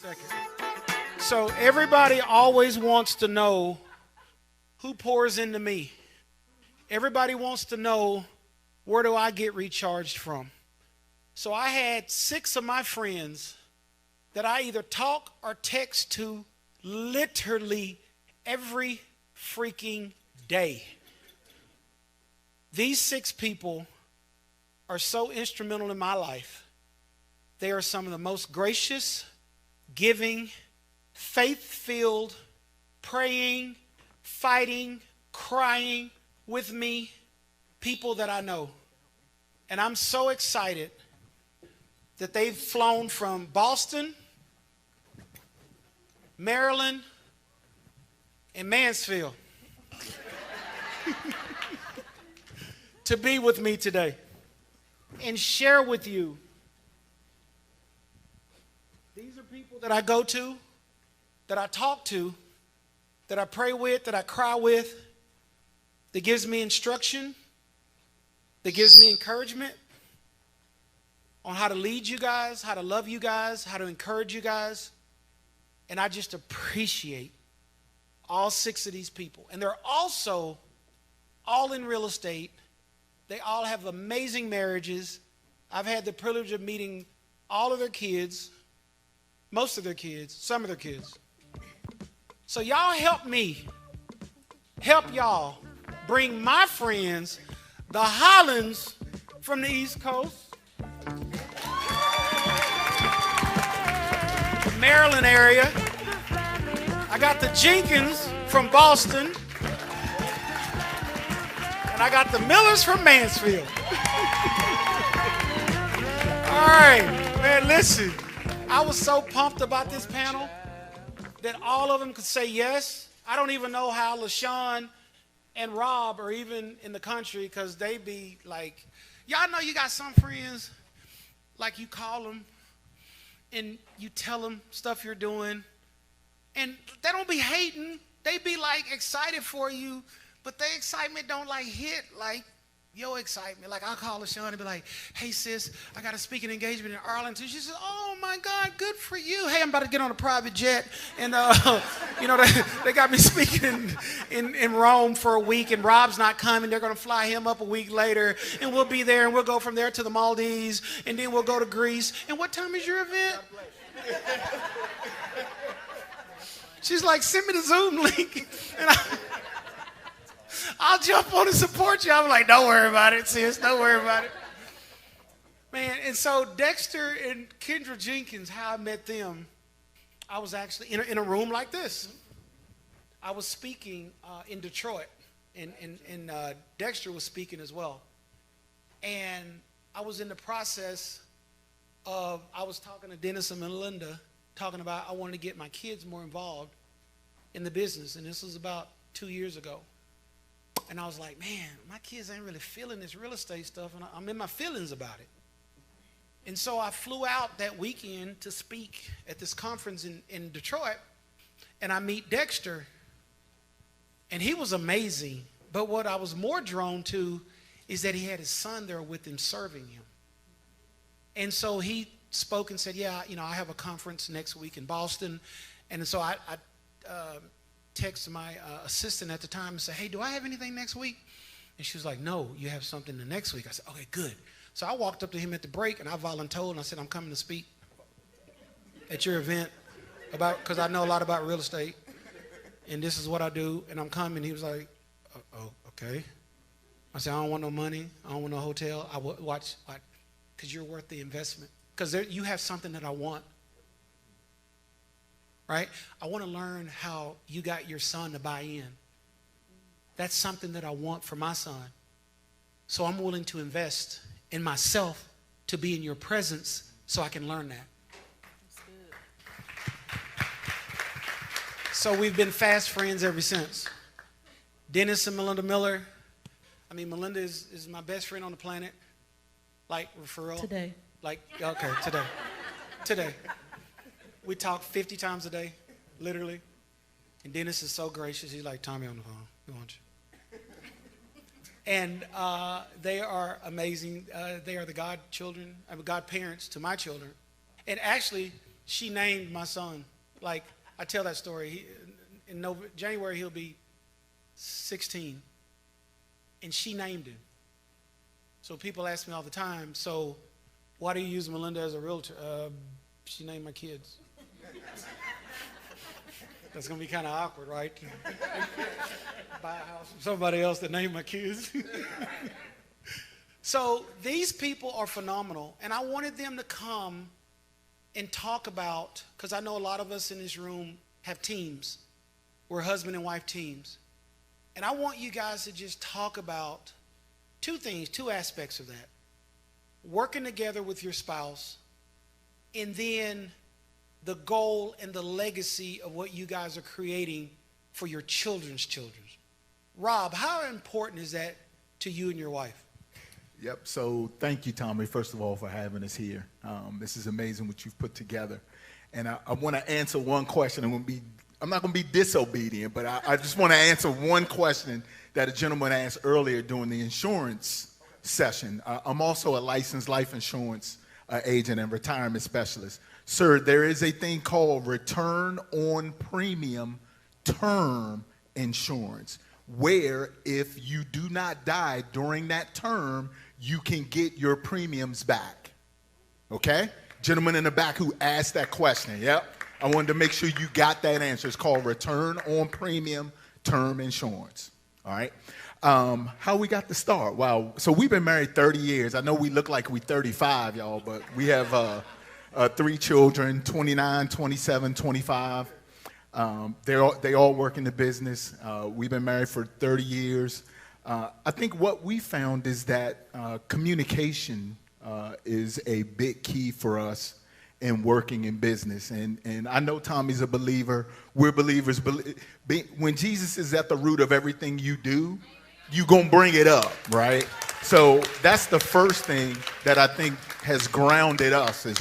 second. So everybody always wants to know who pours into me. Everybody wants to know, where do I get recharged from? So I had 6 of my friends that I either talk or text to literally every freaking day. These 6 people are so instrumental in my life. They are some of the most gracious, giving, faith-filled, praying, fighting, crying with me people that I know. And I'm so excited that they've flown from Boston, Maryland, and Mansfield to be with me today and share with you. These are people that I go to, that I talk to, that I pray with, that I cry with, that gives me instruction, that gives me encouragement on how to lead you guys, how to love you guys, how to encourage you guys. And I just appreciate all 6 of these people. And they're also all in real estate. They all have amazing marriages. I've had the privilege of meeting all of their kids, most of their kids, some of their kids. So y'all help me, help y'all bring my friends, the Hollands from the East Coast, Maryland area. I got the Jenkins from Boston. And I got the Millers from Mansfield. All right, man, listen. I was so pumped about this panel that all of them could say yes. I don't even know how LaShawn and Rob are even in the country, because they be like, y'all know you got some friends, like you call them and you tell them stuff you're doing, and they don't be hating. They be like excited for you, but their excitement don't like hit like your excitement. Like I'll call LaShawn and be like, hey sis, I got a speaking engagement in Arlington. She says, oh my God, good for you. Hey, I'm about to get on a private jet. And they got me speaking in Rome for a week, and Rob's not coming. They're gonna fly him up a week later, and we'll be there, and we'll go from there to the Maldives, and then we'll go to Greece. And what time is your event? She's like, send me the Zoom link. And I'll jump on and support you. I'm like, don't worry about it, sis. Don't worry about it. Man, and so Dexter and Kendra Jenkins, how I met them, I was actually in a room like this. I was speaking in Detroit, and Dexter was speaking as well. And I was in the process of, I was talking to Dennis and Melinda, talking about I wanted to get my kids more involved in the business. And this was about 2 years ago. And I was like, man, my kids ain't really feeling this real estate stuff, and I'm in my feelings about it. And so I flew out that weekend to speak at this conference in Detroit, and I meet Dexter, and he was amazing. But what I was more drawn to is that he had his son there with him, serving him. And so he spoke and said, yeah, I have a conference next week in Boston. And so I texted my assistant at the time and said, hey, do I have anything next week? And she was like, no, you have something the next week. I said, okay, good. So I walked up to him at the break, and I volunteered, and I said, I'm coming to speak at your event because I know a lot about real estate, and this is what I do, and I'm coming. He was like, oh, okay. I said, I don't want no money. I don't want no hotel. I watch, because you're worth the investment, because you have something that I want. Right? I want to learn how you got your son to buy in. That's something that I want for my son. So I'm willing to invest in myself to be in your presence so I can learn that. That's good. So we've been fast friends ever since. Dennis and Melinda Miller. I mean, Melinda is my best friend on the planet. Like, referral. Today. Like, okay, today. Today. We talk 50 times a day, literally. And Dennis is so gracious. He's like, Tommy on the phone. We want you. And they are amazing. They are the God parents to my children. And actually, she named my son. Like, I tell that story. In January, he'll be 16. And she named him. So people ask me all the time, so why do you use Melinda as a realtor? She named my kids. That's going to be kind of awkward, right? Buy a house from somebody else that named my kids. So these people are phenomenal. And I wanted them to come and talk about, because I know a lot of us in this room have teams. We're husband and wife teams. And I want you guys to just talk about two things, two aspects of that. Working together with your spouse, and then the goal and the legacy of what you guys are creating for your children's children. Rob, how important is that to you and your wife? Yep. So thank you, Tommy, first of all, for having us here. This is amazing what you've put together. And I want to answer one question. I'm not going to be disobedient, but I just want to answer one question that a gentleman asked earlier during the insurance session. I'm also a licensed life insurance agent and retirement specialist. Sir, there is a thing called return on premium term insurance, where if you do not die during that term, you can get your premiums back. Okay? Gentleman in the back who asked that question, yep. I wanted to make sure you got that answer. It's called return on premium term insurance. All right? How we got to start? Wow. So we've been married 30 years. I know we look like we 35, y'all, but we have 3 children, 29, 27, 25. They all work in the business. We've been married for 30 years. I think what we found is that communication is a big key for us in working in business. And I know Tommy's a believer. We're believers. When Jesus is at the root of everything you do, you're going to bring it up, right? So that's the first thing that I think has grounded us is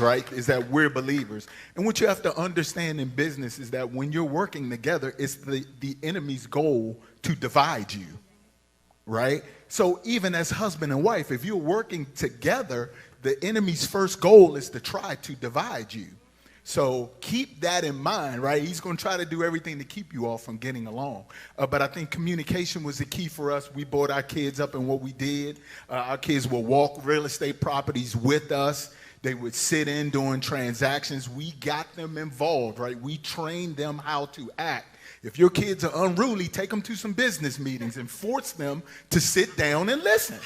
that we're believers. And what you have to understand in business is that when you're working together, it's the enemy's goal to divide you, right? So even as husband and wife, if you're working together, the enemy's first goal is to try to divide you. So keep that in mind, right? He's going to try to do everything to keep you all from getting along. But I think communication was the key for us. We brought our kids up in what we did. Our kids would walk real estate properties with us. They would sit in doing transactions. We got them involved, right? We trained them how to act. If your kids are unruly, take them to some business meetings and force them to sit down and listen,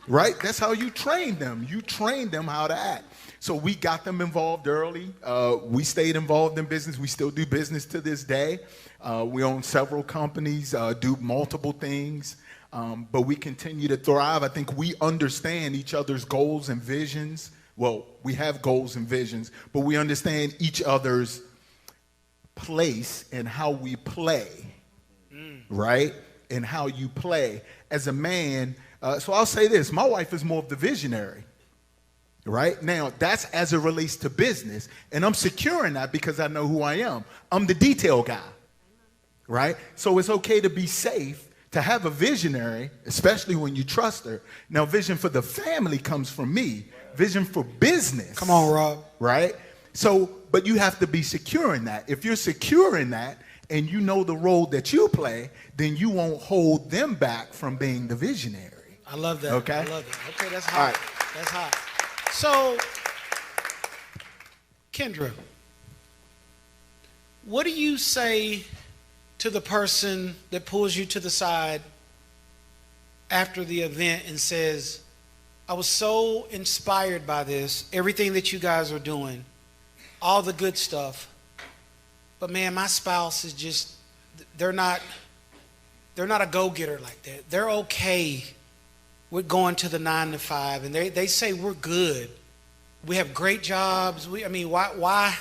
right? That's how you train them. You train them how to act. So we got them involved early. We stayed involved in business. We still do business to this day. We own several companies, do multiple things, but we continue to thrive. I think we understand each other's goals and visions. Well, we have goals and visions, but we understand each other's place and how we play, right? And how you play. As a man, so I'll say this, my wife is more of the visionary. Right? Now, that's as it relates to business. And I'm secure in that because I know who I am. I'm the detail guy. Right? So it's okay to be safe, to have a visionary, especially when you trust her. Now, vision for the family comes from me. Vision for business. Come on, Rob. Right? So, but you have to be secure in that. If you're secure in that and you know the role that you play, then you won't hold them back from being the visionary. I love that. Okay? I love it. Okay, that's hot. All right. That's hot. So, Kendra, what do you say to the person that pulls you to the side after the event and says, I was so inspired by this, everything that you guys are doing, all the good stuff, but man, my spouse is just, they're not a go-getter like that. They're okay with going to the 9 to 5, and they say we're good. We have great jobs. Why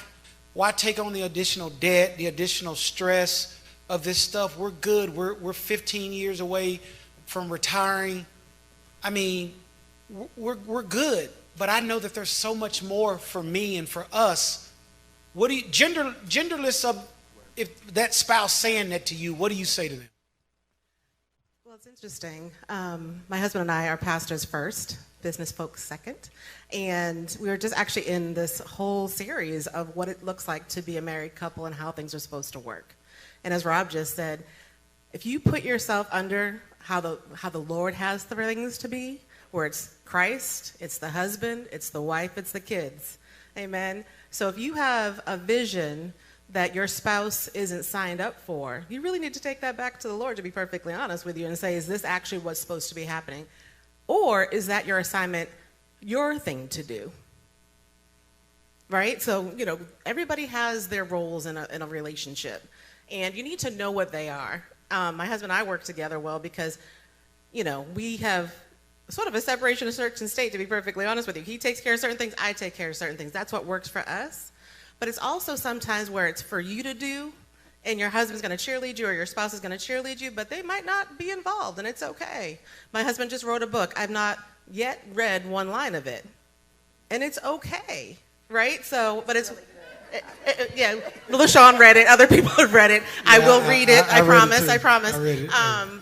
take on the additional debt, the additional stress of this stuff? We're good. We're 15 years away from retiring. I mean, we're good. But I know that there's so much more for me and for us. What do you genderless of if that spouse saying that to you? What do you say to them? Well, it's interesting. My husband and I are pastors first, business folks second. And we were just actually in this whole series of what it looks like to be a married couple and how things are supposed to work. And as Rob just said, if you put yourself under how the Lord has the things to be, where it's Christ, it's the husband, it's the wife, it's the kids. Amen. So if you have a vision that your spouse isn't signed up for, you really need to take that back to the Lord, to be perfectly honest with you, and say, is this actually what's supposed to be happening? Or is that your assignment, your thing to do? Right? So, everybody has their roles in a relationship, and you need to know what they are. My husband and I work together well because, we have sort of a separation of church and state, to be perfectly honest with you. He takes care of certain things, I take care of certain things. That's what works for us. But it's also sometimes where it's for you to do, and your husband's going to cheerlead you or your spouse is going to cheerlead you, but they might not be involved, and it's okay. My husband just wrote a book. I've not yet read one line of it, and it's okay, right? So, but it's, yeah, LaShawn read it. Other people have read it. Yeah, I will read it. I promise. I promise. I read it.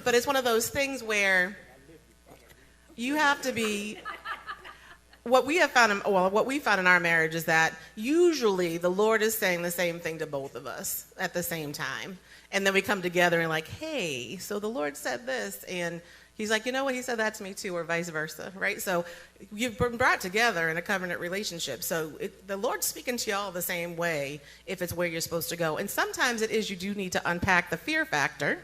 But it's one of those things where you have to be. What we found in our marriage is that usually the Lord is saying the same thing to both of us at the same time. And then we come together and like, hey, so the Lord said this. And he's like, you know what? He said that to me too, or vice versa, right? So you've been brought together in a covenant relationship. So the Lord's speaking to y'all the same way if it's where you're supposed to go. And sometimes it is you do need to unpack the fear factor.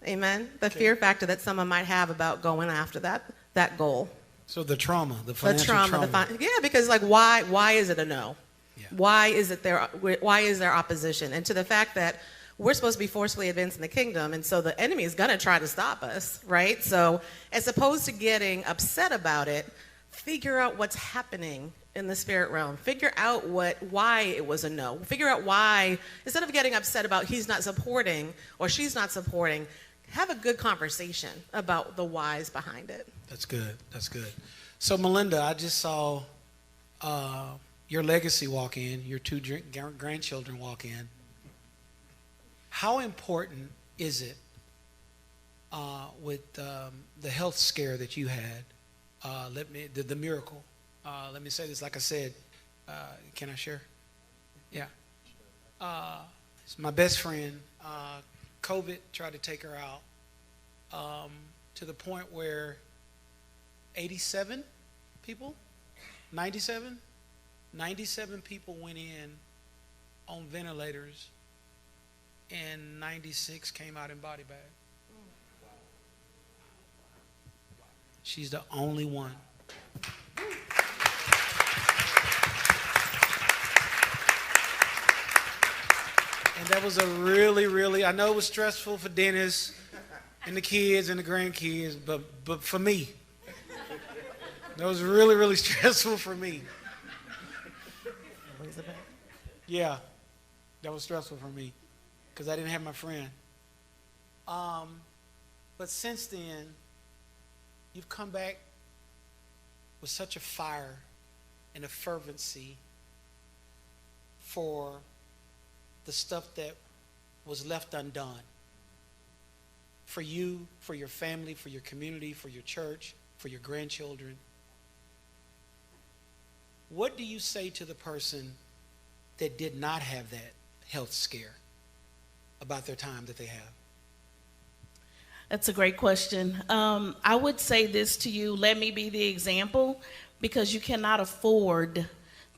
Amen? The fear factor that someone might have about going after that goal. So the trauma, the financial trauma. Because like why is it a no? Yeah. Why is there opposition? And to the fact that we're supposed to be forcefully advancing the kingdom, and so the enemy is going to try to stop us, right? So as opposed to getting upset about it, figure out what's happening in the spirit realm. Figure out why it was a no. Figure out why, instead of getting upset about he's not supporting or she's not supporting, have a good conversation about the whys behind it. That's good. That's good. So, Melinda, I just saw your legacy walk in, your two grandchildren walk in. How important is it with the health scare that you had? The miracle. Let me say this. Like I said, can I share? Yeah. It's my best friend. COVID tried to take her out to the point where 87 people, 97 people went in on ventilators, and 96 came out in body bags. She's the only one. And that was a really, I know it was stressful for Dennis and the kids and the grandkids, but for me, that was really stressful for me. Yeah, that was stressful for me because I didn't have my friend. But since then, you've come back with such a fire and a fervency for the stuff that was left undone. For you, for your family, for your community, for your church, for your grandchildren. What do you say to the person that did not have that health scare about their time that they have? That's a great question. I would say this to you, let me be the example, because you cannot afford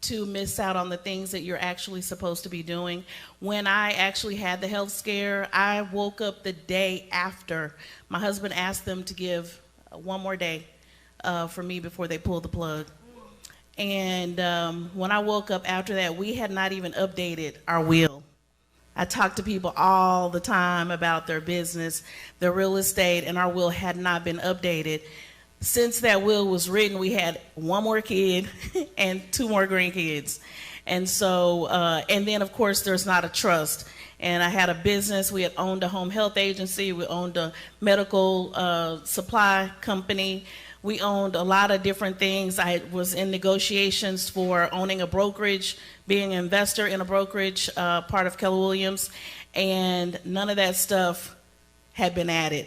to miss out on the things that you're actually supposed to be doing. When I actually had the health scare, I woke up the day after. My husband asked them to give one more day for me before they pulled the plug. And when I woke up after that, we had not even updated our will. I talked to people all the time about their business, their real estate, and our will had not been updated. Since that will was written, we had one more kid and two more grandkids. And so, and then of course there's not a trust. And I had a business, we had owned a home health agency, we owned a medical supply company. We owned a lot of different things. I was in negotiations for owning a brokerage, being an investor in a brokerage, part of Keller Williams, and none of that stuff had been added.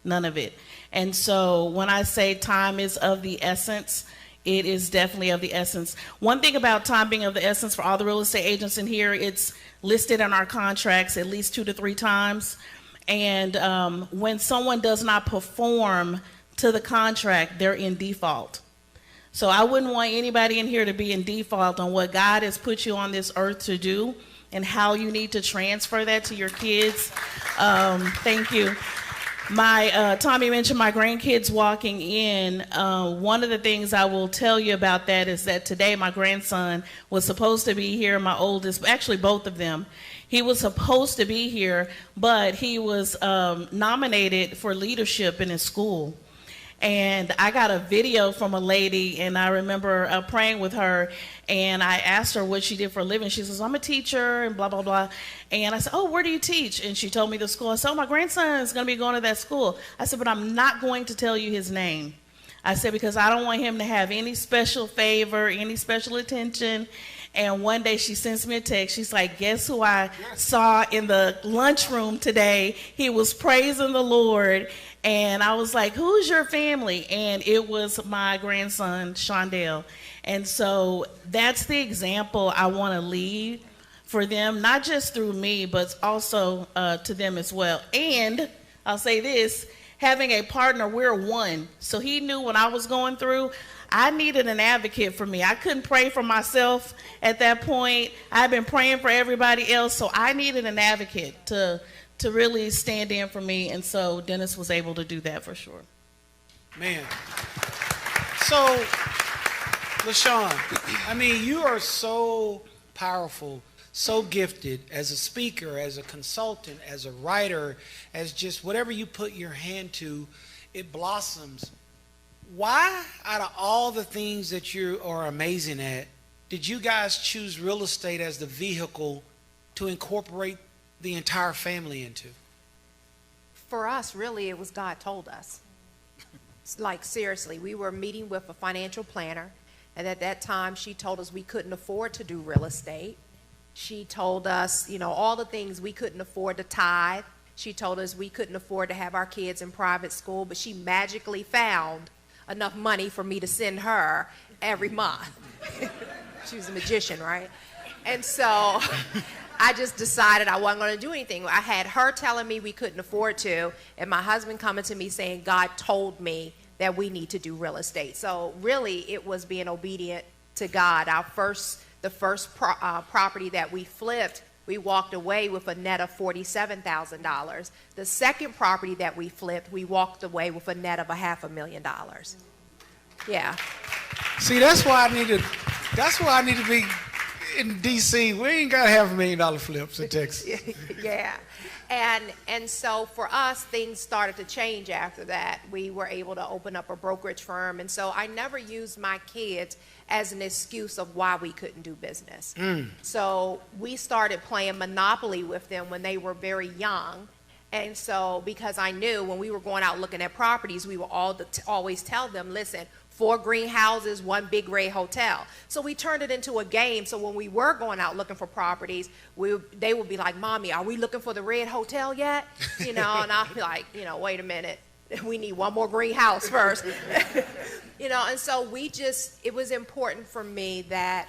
none of it. And so when I say time is of the essence, it is definitely of the essence. One thing about time being of the essence for all the real estate agents in here, it's listed in our contracts at least 2 to 3 times. And when someone does not perform to the contract, they're in default. So I wouldn't want anybody in here to be in default on what God has put you on this earth to do and how you need to transfer that to your kids. Thank you. Tommy mentioned my grandkids walking in. One of the things I will tell you about that is that today my grandson was supposed to be here, my oldest, actually both of them. He was supposed to be here, but he was nominated for leadership in his school. And I got a video from a lady, and I remember praying with her, and I asked her what she did for a living. She says, I'm a teacher, and blah, blah, blah. And I said, oh, where do you teach? And she told me the school. I said, oh, my grandson is going to be going to that school. I said, but I'm not going to tell you his name. I said, because I don't want him to have any special favor, any special attention. And one day she sends me a text. She's like, guess who I saw in the lunchroom today? He was praising the Lord. And I was like, who's your family? And it was my grandson, Shondell. And so that's the example I want to lead for them, not just through me, but also to them as well. And I'll say this, having a partner, we're one. So he knew when I was going through, I needed an advocate for me. I couldn't pray for myself at that point. I've been praying for everybody else, so I needed an advocate to really stand in for me, and so Dennis was able to do that for sure. Man. So, LaShawn, I mean, you are so powerful, so gifted as a speaker, as a consultant, as a writer, as just whatever you put your hand to, it blossoms. Why, out of all the things that you are amazing at, did you guys choose real estate as the vehicle to incorporate the entire family into? For us, really, it was God told us. Like, seriously, we were meeting with a financial planner, and at that time, she told us we couldn't afford to do real estate. She told us, you know, all the things we couldn't afford to tithe. She told us we couldn't afford to have our kids in private school, but she magically found enough money for me to send her every month. She was a magician, right? And so I just decided I wasn't going to do anything. I had her telling me we couldn't afford to, and my husband coming to me saying, God told me that we need to do real estate. So really, it was being obedient to God. The first property that we flipped, we walked away with a net of $47,000. The second property that we flipped, we walked away with a net of $500,000. Yeah. See, that's why I need to be in DC. We ain't got $500,000 flips in Texas. Yeah. And so for us, things started to change after that. We were able to open up a brokerage firm. And so I never used my kids as an excuse of why we couldn't do business. So we started playing Monopoly with them when they were very young. And so because I knew when we were going out looking at properties, we would always tell them, listen, 4 greenhouses, 1 big red hotel. So we turned it into a game. So when we were going out looking for properties, they would be like, Mommy, are we looking for the red hotel yet? You know, and I'll be like, you know, wait a minute. We need 1 more greenhouse first. You know, and so it was important for me that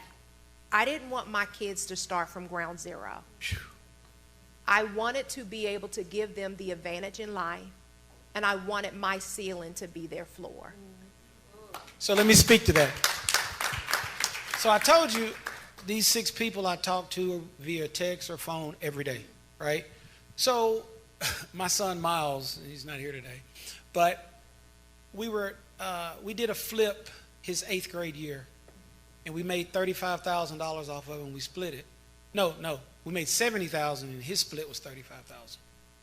I didn't want my kids to start from ground zero. I wanted to be able to give them the advantage in life, and I wanted my ceiling to be their floor. So let me speak to that. So I told you these 6 people I talk to via text or phone every day, right? So my son Miles, he's not here today, but we did a flip his 8th grade year, and we made $35,000 off of it, and we split it. No, we made $70,000, and his split was $35,000.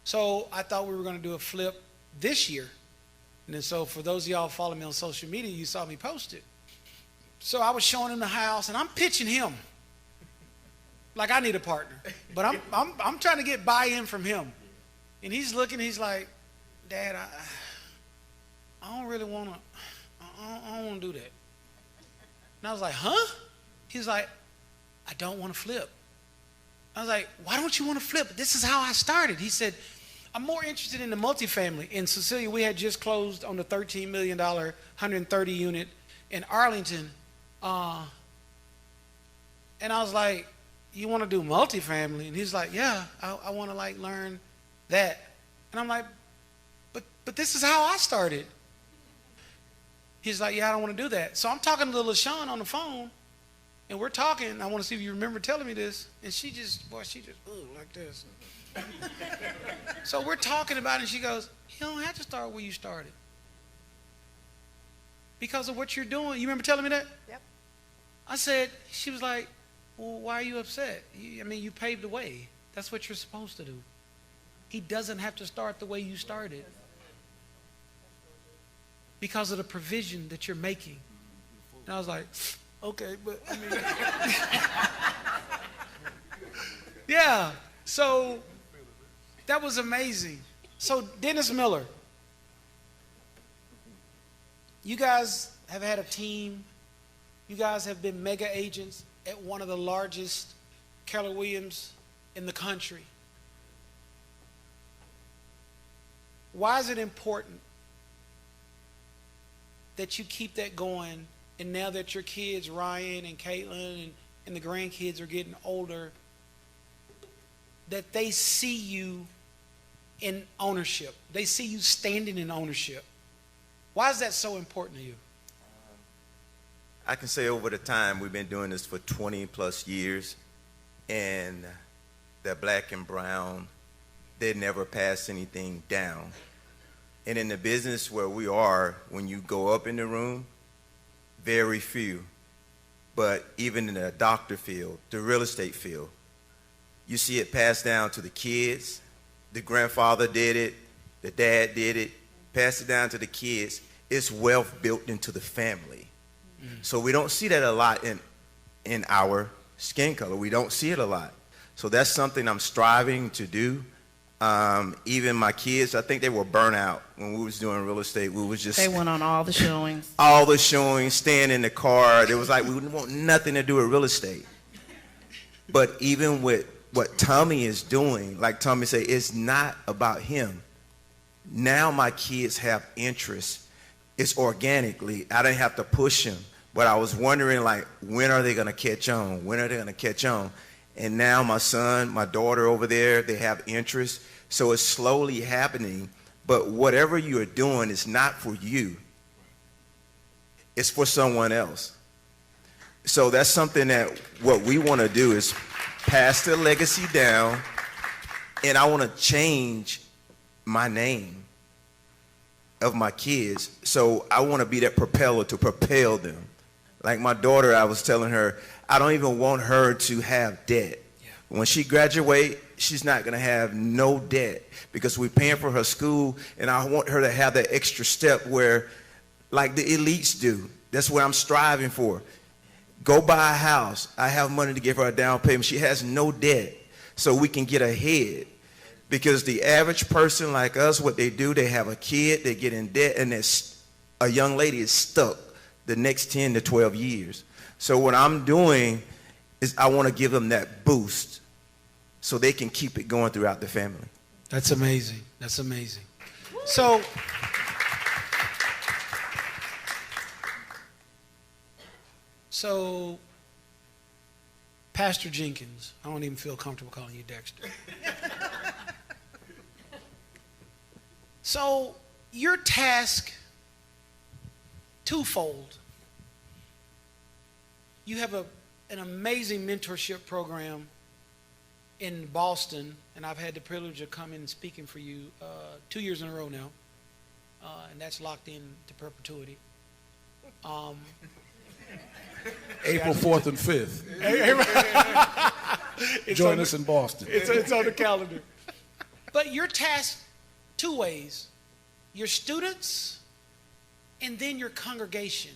So I thought we were going to do a flip this year. And then so for those of y'all following me on social media, you saw me post it. So I was showing him the house, and I'm pitching him like I need a partner. But I'm trying to get buy-in from him. And he's looking, he's like, Dad, I don't really want to, I don't want to do that. And I was like, huh? He's like, I don't want to flip. I was like, why don't you want to flip? This is how I started. He said, I'm more interested in the multifamily. In Cecilia, we had just closed on the $13 million, 130 unit in Arlington. And I was like, you want to do multifamily? And he's like, yeah, I want to like learn that. And I'm like, but this is how I started. He's like, yeah, I don't want to do that. So I'm talking to little LaShawn on the phone, and we're talking. I want to see if you remember telling me this. And she just like this. So we're talking about it, and she goes, you don't have to start where you started. Because of what you're doing. You remember telling me that? Yep. I said, she was like, well, why are you upset? You paved the way. That's what you're supposed to do. He doesn't have to start the way you started. Because of the provision that you're making. And I was like, okay, but I mean, yeah. So that was amazing. So Dennis Miller, you guys have had a team. You guys have been mega agents at one of the largest Keller Williams in the country. Why is it important that you keep that going, and now that your kids, Ryan and Caitlin and the grandkids are getting older, that they see you in ownership? They see you standing in ownership. Why is that so important to you? I can say over the time, we've been doing this for 20 plus years, and the black and brown, they never pass anything down. And in the business where we are, when you go up in the room, very few. But even in the doctor field, the real estate field, you see it passed down to the kids. The grandfather did it, the dad did it, passed it down to the kids. It's wealth built into the family. So we don't see that a lot in our skin color. We don't see it a lot. So that's something I'm striving to do. Even my kids, I think they were burnt out when we was doing real estate. We was just They went on all the showings. all the showings, staying in the car. It was like we didn't want nothing to do with real estate. But even with what Tommy is doing, like Tommy said, it's not about him. Now my kids have interest. It's organically. I didn't have to push them. But I was wondering, like, when are they going to catch on? When are they going to catch on? And now my son, my daughter over there, they have interest. So it's slowly happening. But whatever you are doing is not for you. It's for someone else. So that's something that what we want to do is pass the legacy down. And I want to change my name of my kids. So I want to be that propeller to propel them. Like my daughter, I was telling her, I don't even want her to have debt. Yeah. When she graduates, she's not going to have no debt because we're paying for her school, and I want her to have that extra step where, like the elites do. That's what I'm striving for. Go buy a house. I have money to give her a down payment. She has no debt, so we can get ahead. Because the average person like us, what they do, they have a kid, they get in debt, and a young lady is stuck the next 10 to 12 years. So what I'm doing is I want to give them that boost so they can keep it going throughout the family. That's amazing. That's amazing. So, Pastor Jenkins, I don't even feel comfortable calling you Dexter. So, your task, twofold. You have an amazing mentorship program in Boston, and I've had the privilege of coming and speaking for you 2 years in a row now, and that's locked in to perpetuity. April 4th and 5th. Join us in Boston. It's on the calendar. But you're tasked two ways: your students and then your congregation.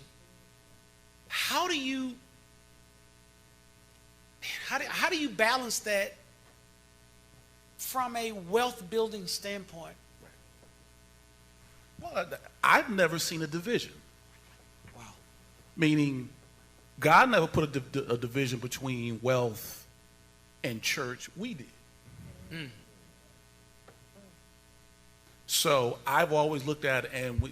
How do you balance that from a wealth building standpoint? Well, I've never seen a division. Wow. Meaning, God never put a division between wealth and church. We did. So I've always looked at it, and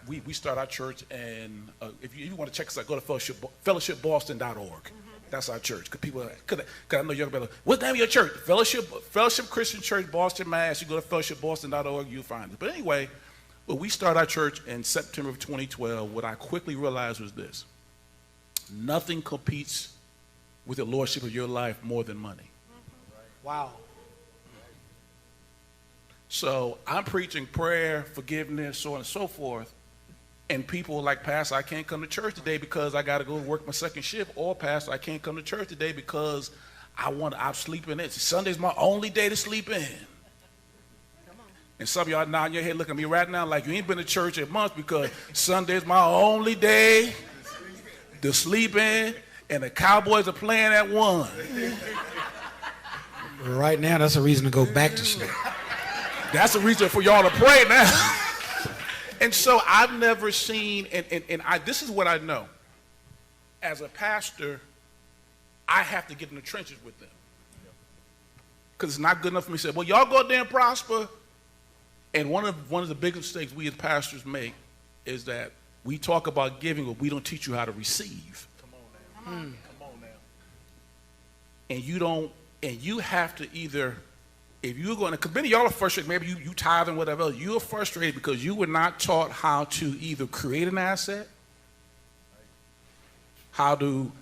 we start our church, and if you want to check us out, go to fellowshipboston.org. That's our church. Cause I know you're gonna be like, what's the name of your church? Fellowship Christian Church, Boston, Mass. You go to fellowshipboston.org, you'll find it. But anyway, when we started our church in September of 2012, what I quickly realized was this: nothing competes with the lordship of your life more than money. Wow. So I'm preaching prayer, forgiveness, so on and so forth. And people are like, Pastor, I can't come to church today because I got to go work my second shift. Or, Pastor, I can't come to church today because I'm sleeping in. Sunday's my only day to sleep in. And some of y'all nodding your head looking at me right now like you ain't been to church in months because Sunday's my only day to sleep in. And the Cowboys are playing at 1. Right now, that's a reason to go back to sleep. That's a reason for y'all to pray now. And so I've never seen, this is what I know. As a pastor, I have to get in the trenches with them. Because it's not good enough for me to say, well, y'all go out there and prosper. And one of the biggest mistakes we as pastors make is that we talk about giving, but we don't teach you how to receive. Come on now. And you have to either, if you're going to, because many of y'all are frustrated, maybe you tithe and whatever else, you're frustrated because you were not taught how to either create an asset, how to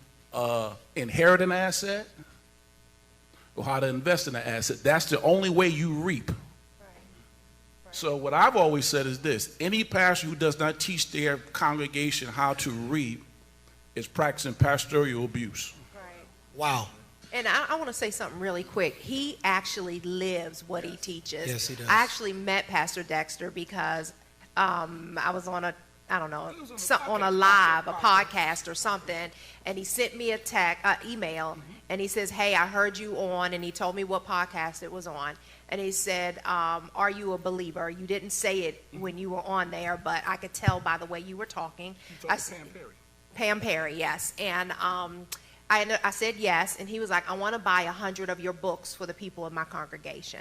inherit an asset, or how to invest in an asset. That's the only way you reap. So what I've always said is this: any pastor who does not teach their congregation how to reap is practicing pastoral abuse. Right. Wow. And I want to say something really quick. He actually lives what he teaches. Yes, he does. I actually met Pastor Dexter because I was on a podcast or something, and he sent me a email, and he says, hey, I heard you on, and he told me what podcast it was on. And he said, are you a believer? You didn't say it when you were on there, but I could tell by the way you were talking. Pam Perry. Pam Perry, yes. And I said yes, and he was like, I want to buy 100 of your books for the people in my congregation.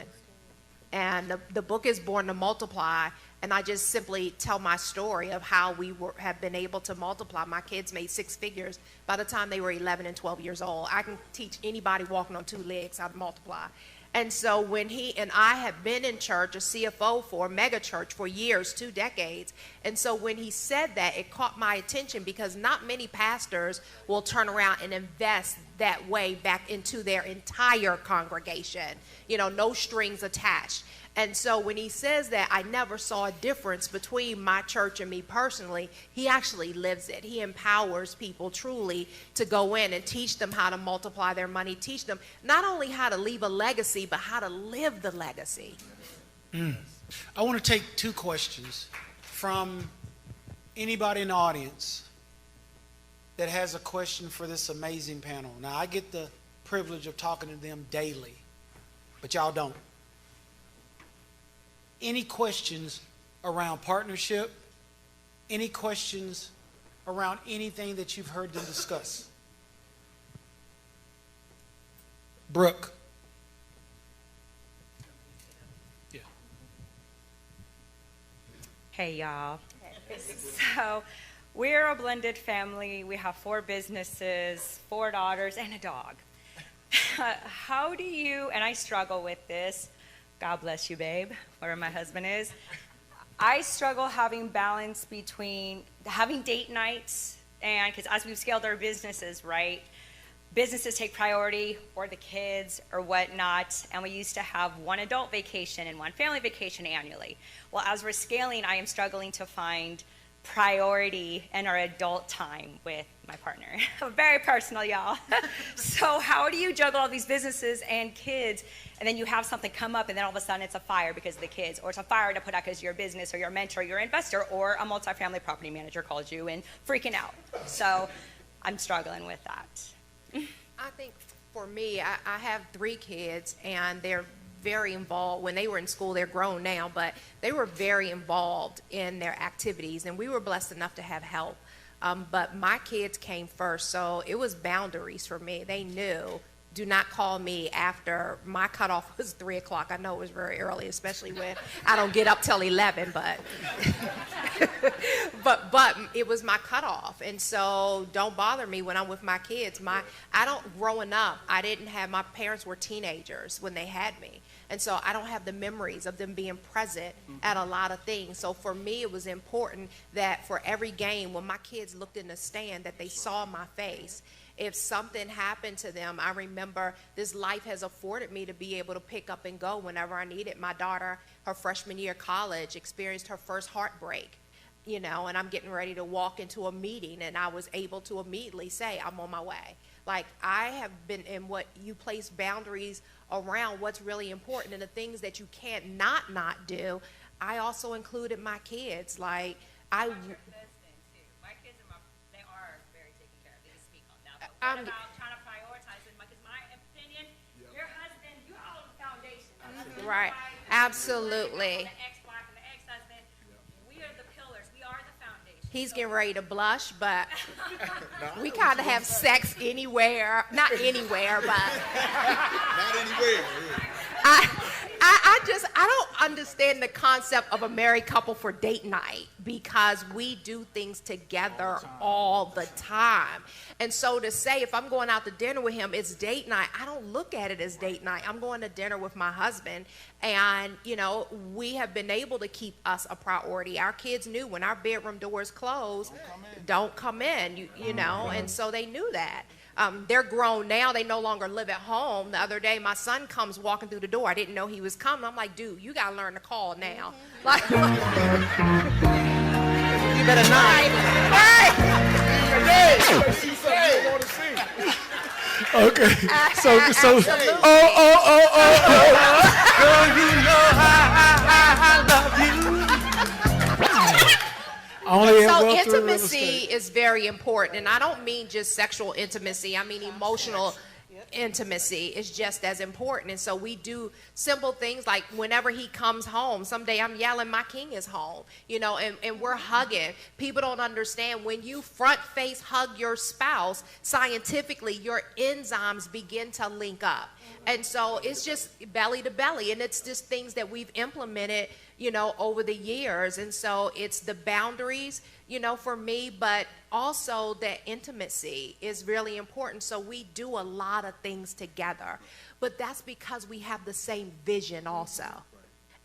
And the book is Born to Multiply, and I just simply tell my story of how we have been able to multiply. My kids made 6 figures by the time they were 11 and 12 years old. I can teach anybody walking on 2 legs how to multiply. And so when he and I have been in church, a CFO for a mega church for years, 2 decades. And so when he said that, it caught my attention because not many pastors will turn around and invest that way back into their entire congregation. You know, no strings attached. And so when he says that, I never saw a difference between my church and me personally. He actually lives it. He empowers people truly to go in and teach them how to multiply their money, teach them not only how to leave a legacy, but how to live the legacy. I want to take 2 questions from anybody in the audience that has a question for this amazing panel. Now, I get the privilege of talking to them daily, but y'all don't. Any questions around partnership? Any questions around anything that you've heard them discuss? Brooke. Yeah. Hey, y'all. So we're a blended family. We have 4 businesses, 4 daughters, and a dog. How do you, and I struggle with this, God bless you, babe, wherever my husband is. I struggle having balance between having date nights, and because as we've scaled our businesses, right, businesses take priority, or the kids, or whatnot, and we used to have 1 adult vacation and 1 family vacation annually. Well, as we're scaling, I am struggling to find priority in our adult time with my partner. Very personal, y'all. So how do you juggle all these businesses and kids, and then you have something come up, and then all of a sudden it's a fire because of the kids, or it's a fire to put out because your business or your mentor, your investor, or a multifamily property manager calls you and freaking out. So I'm struggling with that. I think for me, I have 3 kids, and they're very involved. When they were in school, they're grown now, but they were very involved in their activities, and we were blessed enough to have help. But my kids came first, so it was boundaries for me. They knew do not call me after my cutoff was 3 o'clock. I know it was very early, especially when I don't get up till 11, but but it was my cutoff. And so don't bother me when I'm with my kids. Growing up, I didn't have, my parents were teenagers when they had me. And so I don't have the memories of them being present at a lot of things. So for me, it was important that for every game, when my kids looked in the stand, that they saw my face. If something happened to them, I remember this life has afforded me to be able to pick up and go whenever I need it. My daughter, her freshman year of college, experienced her first heartbreak, and I'm getting ready to walk into a meeting, and I was able to immediately say, I'm on my way. Like, I have been in what you place boundaries around what's really important, and the things that you can't not do. I also included my kids. Like, My kids they are very taken care of. They can speak on that. But what about trying to prioritize it? Because my opinion, your husband, you are the foundation. Right. Absolutely. The ex-wife and the ex-husband, we are the pillars. We are the foundation. He's getting ready to blush, but we kind of have sex anywhere. Not anywhere, but Not anywhere. I don't understand the concept of a married couple for date night, because we do things together all the time. And so to say, if I'm going out to dinner with him, it's date night, I don't look at it as date night. I'm going to dinner with my husband, and, we have been able to keep us a priority. Our kids knew when our bedroom doors closed, don't come in, and so they knew that. They're grown now. They no longer live at home. The other day, my son comes walking through the door. I didn't know he was coming. I'm like, dude, you got to learn to call now. Like, You better not. Okay. So Absolutely. Girl, you know I love you. So intimacy is very important, and I don't mean just sexual intimacy. I mean emotional intimacy is just as important. And so we do simple things like whenever he comes home, someday I'm yelling, my king is home, and we're hugging. People don't understand, when you front face hug your spouse, scientifically your enzymes begin to link up. And so it's just belly to belly, and it's just things that we've implemented over the years. And so it's the boundaries, for me, but also that intimacy is really important. So we do a lot of things together, but that's because we have the same vision also.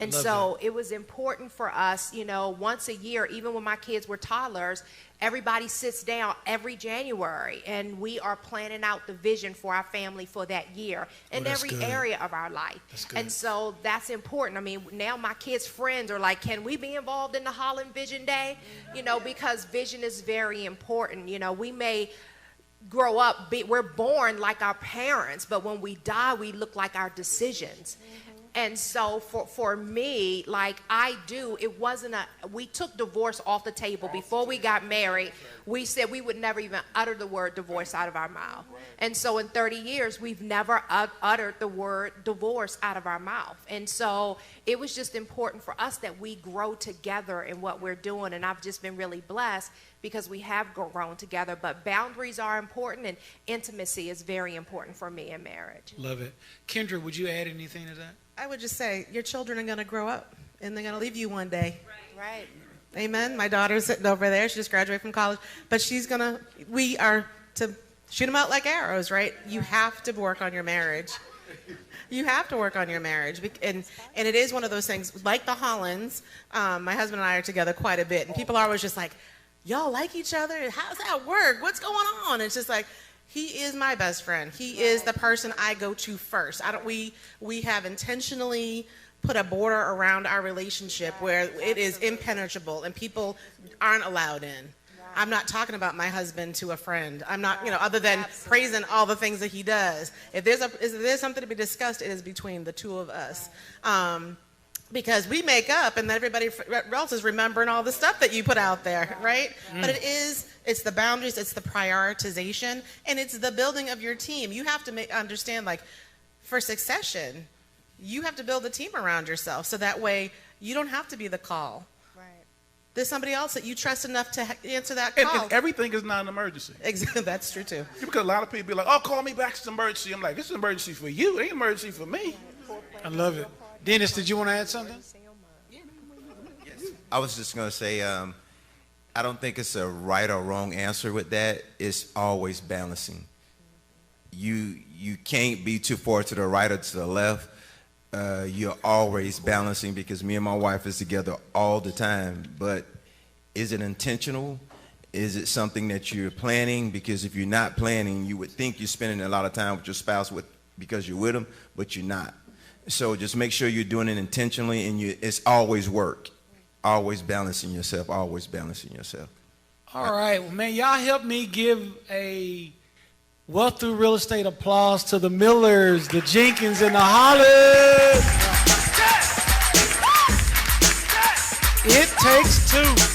And so it was important for us, once a year, even when my kids were toddlers, everybody sits down every January, and we are planning out the vision for our family for that year in every area of our life. And so that's important. I mean, now my kids' friends are like, can we be involved in the Holland Vision Day? Because vision is very important. We may grow up, we're born like our parents, but when we die, we look like our decisions. And so for me, like we took divorce off the table. Before we got married, we said we would never even utter the word divorce out of our mouth. And so in 30 years, we've never uttered the word divorce out of our mouth. And so it was just important for us that we grow together in what we're doing. And I've just been really blessed because we have grown together. But boundaries are important, and intimacy is very important for me in marriage. Love it. Kendra, would you add anything to that? I would just say your children are going to grow up, and they're going to leave you one day. Right. Amen. My daughter's sitting over there. She just graduated from college, but we are to shoot them out like arrows, right? You have to work on your marriage. You have to work on your marriage. And it is one of those things, like the Hollands, my husband and I are together quite a bit, and people are always just like, y'all like each other? How's that work? What's going on? It's just like, he is my best friend. He is the person I go to first. We have intentionally put a border around our relationship where it is impenetrable and people aren't allowed in. I'm not talking about my husband to a friend. I'm not, other than praising all the things that he does. If there's something to be discussed, it is between the two of us. Because we make up and then everybody else is remembering all the stuff that you put out there, right? But it's the boundaries, it's the prioritization, and it's the building of your team. You have to understand, like, for succession, you have to build a team around yourself so that way you don't have to be the call. Right. there's somebody else that you trust enough to answer that And, call. and everything is not an emergency. Exactly, that's true too. Because a lot of people be like, oh, call me back, it's an emergency. I'm like, it's an emergency for you, it ain't an emergency for me. I love it. Dennis, did you want to add something? I was just going to say, I don't think it's a right or wrong answer with that. It's always balancing. You can't be too far to the right or to the left. You're always balancing, because me and my wife is together all the time. But is it intentional? Is it something that you're planning? Because if you're not planning, you would think you're spending a lot of time with your spouse because you're with them, but you're not. So just make sure you're doing it intentionally, and it's always work. Always balancing yourself, always balancing yourself. All right, well, man, y'all help me give a Wealth Through Real Estate applause to the Millers, the Jenkins, and the Hollis. It takes two.